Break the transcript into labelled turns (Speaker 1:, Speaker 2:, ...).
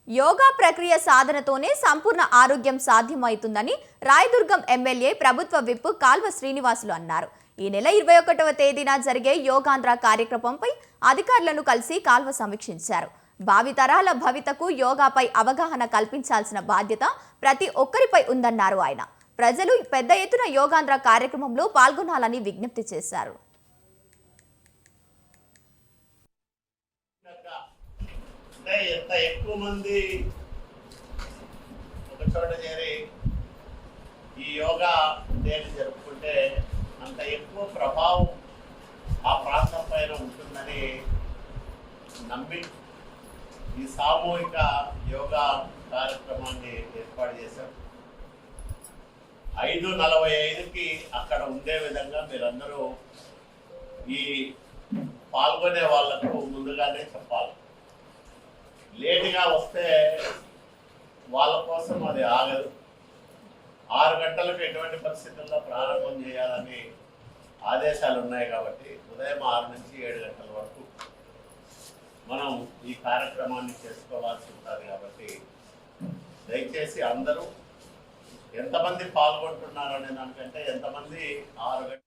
Speaker 1: యోగా ప్రక్రియ సాధనతోనే సంపూర్ణ ఆరోగ్యం సాధ్యమవుతుందని రాయదుర్గం ఎమ్మెల్యే ప్రభుత్వ విప్ కాల్వ శ్రీనివాసులు అన్నారు. ఈ నెల 21వ తేదీన జరిగే యోగాంధ్ర కార్యక్రమంపై అధికారులను కలిసి కాల్వ సమీక్షించారు. భావితరాల భవితకు యోగాపై అవగాహన కల్పించాల్సిన బాధ్యత ప్రతి ఒక్కరిపై ఉందన్నారు ఆయన. ప్రజలు పెద్ద ఎత్తున యోగాంధ్ర కార్యక్రమంలో పాల్గొనాలని విజ్ఞప్తి చేశారు.
Speaker 2: ఎంత ఎక్కువ మంది ఒక చోట చేరి ఈ యోగా డేని జరుపుకుంటే అంత ఎక్కువ ప్రభావం ఆ ప్రాంతం పైన ఉంటుందని నమ్మి ఈ సామూహిక యోగా కార్యక్రమాన్ని ఏర్పాటు చేశాం. 5:45కి అక్కడ ఉండే విధంగా మీరందరూ ఈ పాల్గొనే వాళ్లకు ముందుగానే చెప్పాలి. లేటుగా వస్తే వాళ్ళ కోసం అది ఆగదు. 6 గంటలకు ఎటువంటి పరిస్థితుల్లో ప్రారంభం చేయాలని ఆదేశాలు ఉన్నాయి కాబట్టి ఉదయం 6 నుంచి 7 గంటల వరకు మనం ఈ కార్యక్రమాన్ని చేసుకోవాల్సి ఉంటుంది. కాబట్టి దయచేసి అందరూ ఎంతమంది పాల్గొంటున్నారు అనే దానికంటే ఎంతమంది 6 గంటల